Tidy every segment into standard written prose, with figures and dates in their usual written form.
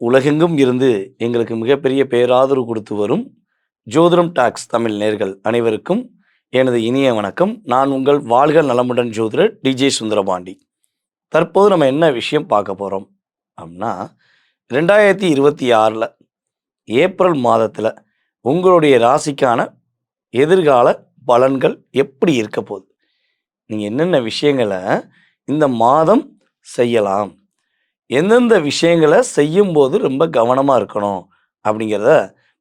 உலகெங்கும் இருந்து எங்களுக்கு மிகப்பெரிய பேராதரவு கொடுத்து வரும் ஜோதிடம் டாக்ஸ் தமிழ் நேர்கள் அனைவருக்கும் எனது இனிய வணக்கம். நான் உங்கள் வாழ்க நலமுடன் ஜோதிடர் டிஜே சுந்தரபாண்டி. தற்போது நம்ம என்ன விஷயம் பார்க்க போகிறோம் அப்படின்னா, 2026 ஏப்ரல் மாதத்தில் உங்களுடைய ராசிக்கான எதிர்கால பலன்கள் எப்படி இருக்க போகுது, நீங்கள் என்னென்ன விஷயங்களை இந்த மாதம் செய்யலாம், எந்தெந்த விஷயங்களை செய்யும்போது ரொம்ப கவனமாக இருக்கணும் அப்படிங்கிறத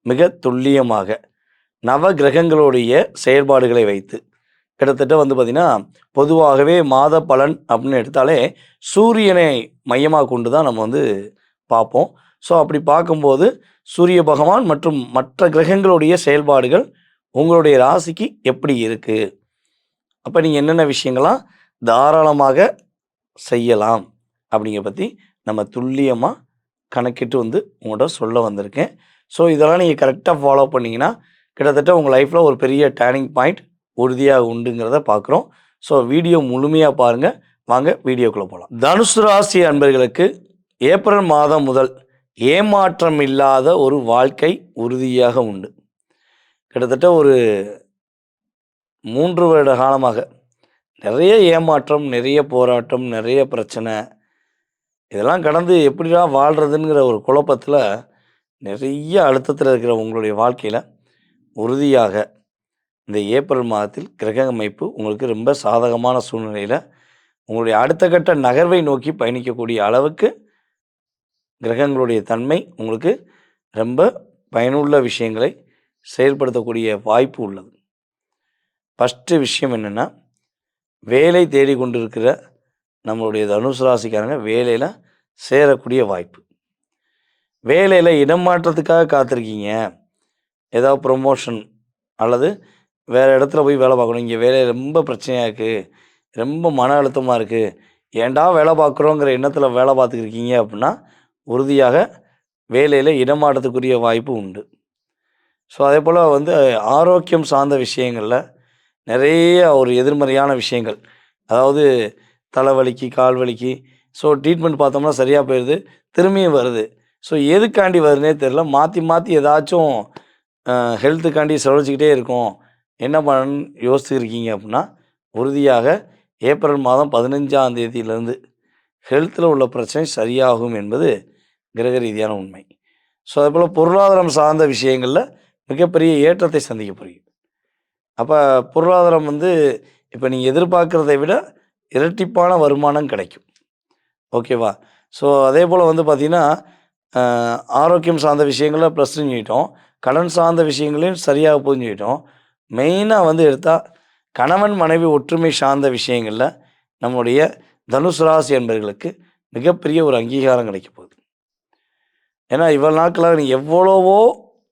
மிக துல்லியமாக நவ கிரகங்களுடைய செயல்பாடுகளை வைத்து கிட்டத்தட்ட பார்த்திங்கன்னா, பொதுவாகவே மாத பலன் அப்படின்னு எடுத்தாலே சூரியனை மையமாக கொண்டு தான் நம்ம பார்ப்போம். ஸோ அப்படி பார்க்கும்போது சூரிய பகவான் மற்றும் மற்ற கிரகங்களுடைய செயல்பாடுகள் உங்களுடைய ராசிக்கு எப்படி இருக்குது, அப்போ நீங்கள் என்னென்ன விஷயங்கள்லாம் தாராளமாக செய்யலாம் அப்படிங்கிற பற்றி நம்ம துல்லியமாக கணக்கிட்டு உங்கள்கிட்ட சொல்ல வந்திருக்கேன். ஸோ இதெல்லாம் நீங்கள் கரெக்டாக ஃபாலோ பண்ணிங்கன்னா கிட்டத்தட்ட உங்கள் லைஃப்பில் ஒரு பெரிய டேர்னிங் பாயிண்ட் உறுதியாக உண்டுங்கிறத பார்க்குறோம். ஸோ வீடியோ முழுமையாக பாருங்கள். வாங்க வீடியோக்குள்ளே போகலாம். தனுசு ராசி அன்பர்களுக்கு ஏப்ரல் மாதம் முதல் ஏமாற்றம் இல்லாத ஒரு வாழ்க்கை உறுதியாக உண்டு. கிட்டத்தட்ட ஒரு 3 வருட காலமாக நிறைய ஏமாற்றம், நிறைய போராட்டம், நிறைய பிரச்சனை, இதெல்லாம் கடந்து எப்படிடா வாழ்கிறதுங்கிற ஒரு குழப்பத்தில் நிறைய அழுத்தத்தில் இருக்கிற உங்களுடைய வாழ்க்கையில் உறுதியாக இந்த ஏப்ரல் மாதத்தில் கிரக அமைப்பு உங்களுக்கு ரொம்ப சாதகமான சூழ்நிலையில் உங்களுடைய அடுத்த கட்ட நகர்வை நோக்கி பயணிக்கக்கூடிய அளவுக்கு கிரகங்களுடைய தன்மை உங்களுக்கு ரொம்ப பயனுள்ள விஷயங்களை செயல்படுத்தக்கூடிய வாய்ப்பு உள்ளது. ஃபஸ்ட்டு விஷயம் என்னென்னா, வேலை தேடிக்கொண்டிருக்கிற நம்மளுடைய தனுசு ராசிக்காரங்க வேலையில் சேரக்கூடிய வாய்ப்பு. வேலையில் இடமாற்றத்துக்காக காத்திருக்கீங்க, ஏதாவது ப்ரொமோஷன் அல்லது வேறு இடத்துல போய் வேலை பார்க்கணும், இங்கே வேலை ரொம்ப பிரச்சனையாக இருக்குது, ரொம்ப மன அழுத்தமாக இருக்குது, ஏன்டா வேலை பார்க்குறோங்கிற எண்ணத்தில் வேலை பார்த்துக்கிருக்கீங்க அப்படின்னா உறுதியாக வேலையில் இடமாற்றத்துக்குரிய வாய்ப்பு உண்டு. ஸோ அதே போல் ஆரோக்கியம் சார்ந்த விஷயங்களில் நிறைய ஒரு எதிர்மறையான விஷயங்கள், அதாவது தலைவலிக்கு, கால் வலிக்கு, ஸோ ட்ரீட்மெண்ட் பார்த்தோம்னா சரியாக போயிடுது, திரும்பியும் வருது. ஸோ எதுக்காண்டி வருதுன்னே தெரில, மாற்றி மாற்றி ஏதாச்சும் ஹெல்த்துக்காண்டி செலவழிச்சிக்கிட்டே இருக்கும், என்ன பண்ணணும்னு யோசிச்சுருக்கீங்க அப்படின்னா உறுதியாக ஏப்ரல் மாதம் 15ஆம் தேதியிலேருந்து ஹெல்த்தில் உள்ள பிரச்சனை சரியாகும் என்பது கிரக ரீதியான உண்மை. ஸோ அதேபோல் பொருளாதாரம் சார்ந்த விஷயங்களில் மிகப்பெரிய ஏற்றத்தை சந்திக்க போகிறீங்க. அப்போ பொருளாதாரம் இப்போ நீங்கள் எதிர்பார்க்குறதை விட இரட்டிப்பான வருமானம் கிடைக்கும். ஓகேவா? ஸோ அதே போல் பார்த்திங்கன்னா, ஆரோக்கியம் சார்ந்த விஷயங்களில் ப்ளஸ்ன்னு சொல்லிட்டோம், கடன் சார்ந்த விஷயங்களையும் சரியாக போகுதுன்னு சொல்லிட்டோம். மெயினாக எடுத்தால் கணவன் மனைவி ஒற்றுமை சார்ந்த விஷயங்களில் நம்முடைய தனுசு ராசி என்பவர்களுக்கு மிகப்பெரிய ஒரு அங்கீகாரம் கிடைக்க போகுது. ஏன்னா இவ்வளோ நாட்களாக நீங்கள் எவ்வளவோ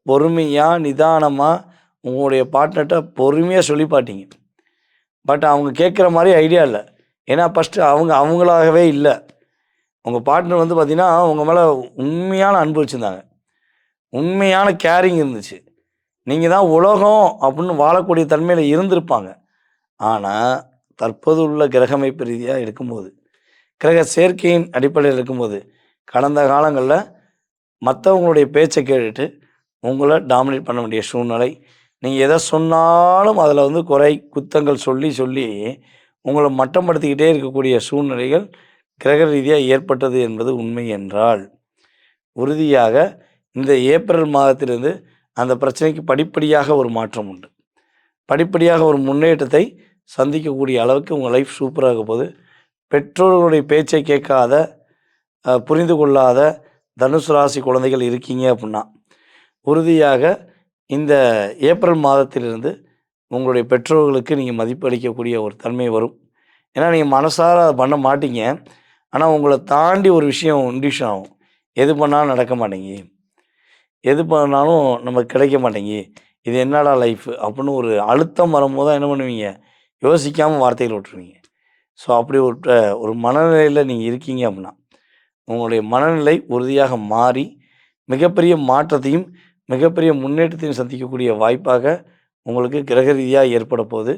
பொறுமையாக நிதானமாக உங்களுடைய பார்ட்னர்கிட்ட பொறுமையாக சொல்லி பாட்டீங்க. பட் அவங்க கேட்குற மாதிரி ஐடியா இல்லை. ஏன்னா ஃபஸ்ட்டு அவங்களாகவே இல்லை. உங்கள் பார்ட்னர் பார்த்திங்கன்னா உங்கள் மேலே உண்மையான அன்பு வச்சுருந்தாங்க, உண்மையான கேரிங் இருந்துச்சு, நீங்கள் தான் உலகம் அப்படின்னு வாழக்கூடிய தன்மையில் இருந்திருப்பாங்க. ஆனால் தற்போது உள்ள கிரகமைப்பு ரீதியாக இருக்கும்போது, கிரக சேர்க்கையின் அடிப்படையில் இருக்கும்போது, கடந்த காலங்களில் மற்றவங்களுடைய பேச்சை கேட்டுட்டு உங்களை டாமினேட் பண்ண வேண்டிய சூழ்நிலை, நீங்கள் எதை சொன்னாலும் அதில் குறை குத்தங்கள் சொல்லி சொல்லி உங்களை மட்டப்படுத்திக்கிட்டே இருக்கக்கூடிய சூழ்நிலைகள் கிரக ரீதியாக ஏற்பட்டது என்பது உண்மை என்றால், உறுதியாக இந்த ஏப்ரல் மாதத்திலிருந்து அந்த பிரச்சனைக்கு படிப்படியாக ஒரு மாற்றம் உண்டு. படிப்படியாக ஒரு முன்னேற்றத்தை சந்திக்கக்கூடிய அளவுக்கு உங்கள் லைஃப் சூப்பராக போகுது. பெற்றோர்களுடைய பேச்சை கேட்காத, புரிந்து கொள்ளாத தனுசு ராசி குழந்தைகள் இருக்கீங்க அப்படின்னா உறுதியாக இந்த ஏப்ரல் மாதத்திலிருந்து உங்களுடைய பெற்றோர்களுக்கு நீங்கள் மதிப்பளிக்கக்கூடிய ஒரு தன்மை வரும். ஏன்னா நீங்கள் மனசார அதை பண்ண மாட்டீங்க, ஆனால் உங்களை தாண்டி ஒரு விஷயம் இன்டியூஷன் ஆகும். எது பண்ணாலும் நடக்க மாட்டேங்கி, எது பண்ணாலும் நமக்கு கிடைக்க மாட்டேங்கி, இது என்னடா லைஃப் அப்படின்னு ஒரு அழுத்தம் வரும்போது தான் என்ன பண்ணுவீங்க, யோசிக்காமல் வார்த்தைகள் விட்டுருவீங்க. ஸோ அப்படி ஒரு மனநிலையில் நீங்கள் இருக்கீங்க அப்படின்னா உங்களுடைய மனநிலை உறுதியாக மாறி மிகப்பெரிய மாற்றத்தையும் மிகப்பெரிய முன்னேற்றத்தையும் சந்திக்கக்கூடிய வாய்ப்பாக உங்களுக்கு கிரக ரீதியாக ஏற்பட போகுது.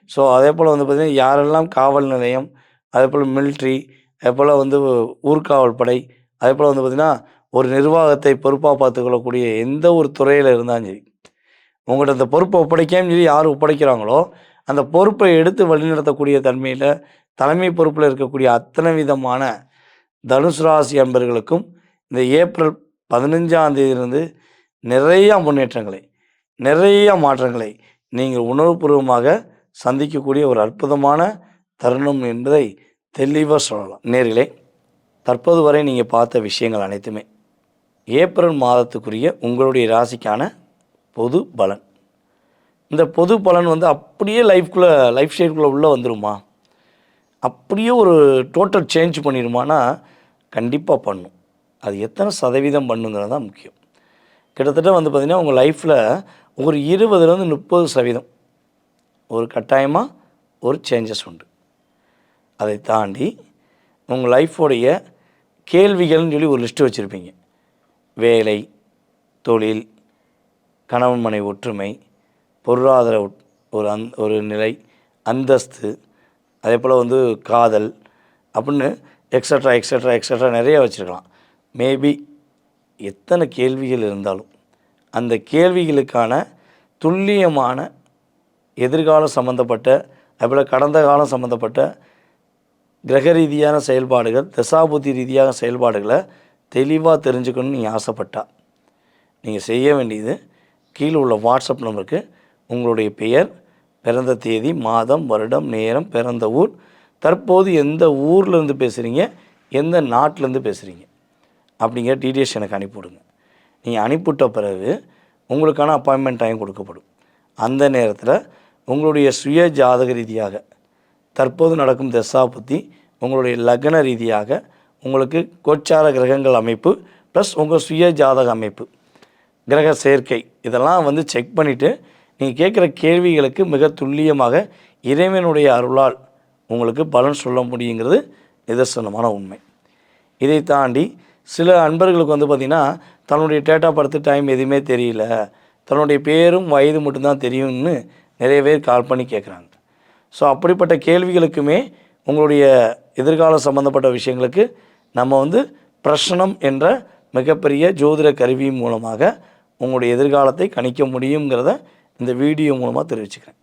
ஸோ அதே போல் பார்த்திங்கன்னா, யாரெல்லாம் காவல் நிலையம், அதே போல் மிலிட்ரி, அதே போல் ஊர்காவல் படை, அதே போல் பார்த்திங்கன்னா ஒரு நிர்வாகத்தை பொறுப்பாக பார்த்துக்கொள்ளக்கூடிய எந்த ஒரு துறையில் இருந்தாலும் சரி, உங்கள்கிட்ட அந்த பொறுப்பை ஒப்படைக்காமல் சொல்லி யார் ஒப்படைக்கிறாங்களோ அந்த பொறுப்பை எடுத்து வழிநடத்தக்கூடிய தன்மையில் தலைமை பொறுப்பில் இருக்கக்கூடிய அத்தனை விதமான தனுசு ராசி அன்பர்களுக்கும் இந்த ஏப்ரல் 15ஆம் தேதியிலிருந்து நிறையா முன்னேற்றங்களை, நிறைய மாற்றங்களை நீங்கள் உணர்வுபூர்வமாக சந்திக்கக்கூடிய ஒரு அற்புதமான தருணம் என்பதை தெளிவாக சொல்லலாம். நேர்களே, தற்போது வரை நீங்கள் பார்த்த விஷயங்கள் அனைத்துமே ஏப்ரல் மாதத்துக்குரிய உங்களுடைய ராசிக்கான பொது பலன். இந்த பொது பலன் அப்படியே லைஃப் ஸ்டைலுக்குள்ளே உள்ளே வந்துடுமா? அப்படியே ஒரு டோட்டல் சேஞ்ச் பண்ணிடுமானா கண்டிப்பாக பண்ணும். அது எத்தனை சதவீதம் பண்ணுங்கிறது தான் முக்கியம். கிட்டத்தட்ட பார்த்திங்கன்னா உங்கள் லைஃப்பில் ஒரு 20-30% ஒரு கட்டாயமாக ஒரு சேஞ்சஸ் உண்டு. அதை தாண்டி உங்கள் லைஃபோடைய கேள்விகள்னு சொல்லி ஒரு லிஸ்ட்டு வச்சுருப்பீங்க. வேலை, தொழில், கணவன் மனைவி ஒற்றுமை, பொருளாதார ஒரு நிலை, அந்தஸ்து, அதே போல் காதல் அப்படின்னு எக்ஸட்ரா எக்ஸட்ரா எக்ஸட்ரா நிறைய வச்சுருக்கலாம். மேபி எத்தனை கேள்விகள் இருந்தாலும் அந்த கேள்விகளுக்கான துல்லியமான எதிர்காலம் சம்மந்தப்பட்ட, அதுபோல் கடந்த காலம் சம்மந்தப்பட்ட கிரக ரீதியான செயல்பாடுகள், தசாபுத்தி ரீதியான செயல்பாடுகளை தெளிவாக தெரிஞ்சுக்கணும்னு நீங்கள் ஆசைப்பட்டா நீங்கள் செய்ய வேண்டியது கீழே உள்ள வாட்ஸ்அப் நம்பருக்கு உங்களுடைய பெயர், பிறந்த தேதி, மாதம், வருடம், நேரம், பிறந்த ஊர், தற்போது எந்த ஊர்லேருந்து பேசுகிறீங்க, எந்த நாட்டிலேருந்து பேசுகிறீங்க அப்படிங்கிற டீட்டெயில்ஸ் எனக்கு அனுப்பிவிடுங்க. நீங்கள் அனுப்பிவிட்ட பிறகு உங்களுக்கான அப்பாயின்மெண்ட் டைம் கொடுக்கப்படும். அந்த நேரத்தில் உங்களுடைய சுய ஜாதக ரீதியாக தற்போது நடக்கும் தசாபுத்தி, உங்களுடைய லக்ன ரீதியாக உங்களுக்கு கோச்சார கிரகங்கள் அமைப்பு ப்ளஸ் உங்கள் சுய ஜாதக அமைப்பு, கிரக சேர்க்கை, இதெல்லாம் செக் பண்ணிவிட்டு நீங்கள் கேட்குற கேள்விகளுக்கு மிக துல்லியமாக இறைவனுடைய அருளால் உங்களுக்கு பலன் சொல்ல முடியுங்கிறது நிதர்சனமான உண்மை. இதை தாண்டி சில அன்பர்களுக்கு பார்த்திங்கன்னா தன்னுடைய டேட் ஆஃப் பர்த் டைம் எதுவுமே தெரியல, தன்னுடைய பேரும் வயது மட்டும்தான் தெரியும்னு நிறைய பேர் கால் பண்ணி கேட்குறாங்க. ஸோ அப்படிப்பட்ட கேள்விகளுக்குமே உங்களுடைய எதிர்காலம் சம்மந்தப்பட்ட விஷயங்களுக்கு நம்ம பிரஷ்னம் என்ற மிகப்பெரிய ஜோதிட கருவி மூலமாக உங்களுடைய எதிர்காலத்தை கணிக்க முடியுங்கிறத இந்த வீடியோ மூலமாக தெரிவிச்சுக்கிறேன்.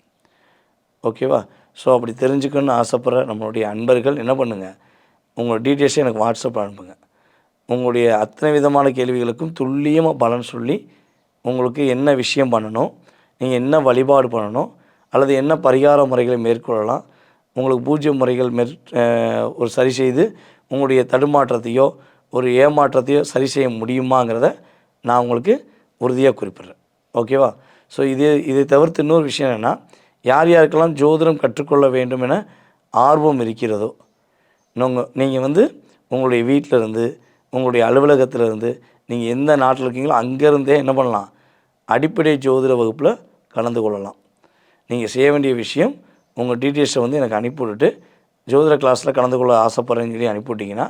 ஓகேவா? ஸோ அப்படி தெரிஞ்சுக்கணுன்னு ஆசைப்படுற நம்மளுடைய அன்பர்கள் என்ன பண்ணுங்கள், உங்களோட டீட்டெயில்ஸை எனக்கு வாட்ஸ்அப்பில் அனுப்புங்க. உங்களுடைய அத்தனை விதமான கேள்விகளுக்கும் துல்லியமாக பலன் சொல்லி உங்களுக்கு என்ன விஷயம் பண்ணணும், நீங்கள் என்ன வழிபாடு பண்ணணும், அல்லது என்ன பரிகார முறைகளை மேற்கொள்ளலாம், உங்களுக்கு பூஜ்ய முறைகள் ஒரு சரி செய்து உங்களுடைய தடுமாற்றத்தையோ ஒரு ஏமாற்றத்தையோ சரி செய்ய முடியுமாங்கிறத நான் உங்களுக்கு உறுதியாக குறிப்பிட்றேன். ஓகேவா? ஸோ இதை தவிர்த்து இன்னொரு விஷயம் என்னென்னா, யார் யாருக்கெல்லாம் ஜோதிடம் கற்றுக்கொள்ள வேண்டும் என ஆர்வம் இருக்கிறதோ, நீங்கள் உங்களுடைய வீட்டில் இருந்து, உங்களுடைய அலுவலகத்தில் இருந்து, நீங்கள் எந்த நாட்டில் இருக்கீங்களோ அங்கேருந்தே என்ன பண்ணலாம், அடிப்படை ஜோதிட வகுப்பில் கலந்து கொள்ளலாம். நீங்கள் செய்ய வேண்டிய விஷயம், உங்கள் டீட்டெயில்ஸை எனக்கு அனுப்பிவிட்டுட்டு ஜோதிட கிளாஸில் கலந்து கொள்ள ஆசைப்பட்றேன்னு சொல்லி அனுப்பிவிட்டிங்கன்னா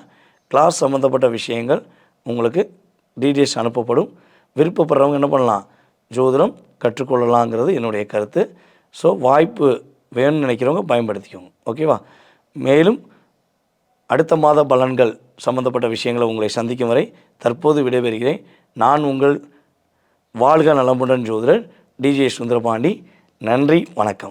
கிளாஸ் சம்மந்தப்பட்ட விஷயங்கள் உங்களுக்கு டீட்டெயில்ஸ் அனுப்பப்படும். விருப்பப்படுறவங்க என்ன பண்ணலாம், ஜோதிடம் கற்றுக்கொள்ளலாங்கிறது என்னுடைய கருத்து. ஸோ வாய்ப்பு வேணும்னு நினைக்கிறவங்க பயன்படுத்திக்கோங்க. ஓகேவா? மேலும் அடுத்த மாத பலன்கள் சம்மந்தப்பட்ட விஷயங்களை உங்களை சந்திக்கும் வரை தற்போது விடைபெறுகிறேன். நான் உங்கள் வாழ்க நலமுடன் ஜோதிடர் டிஜே சுந்தரபாண்டி. நன்றி, வணக்கம்.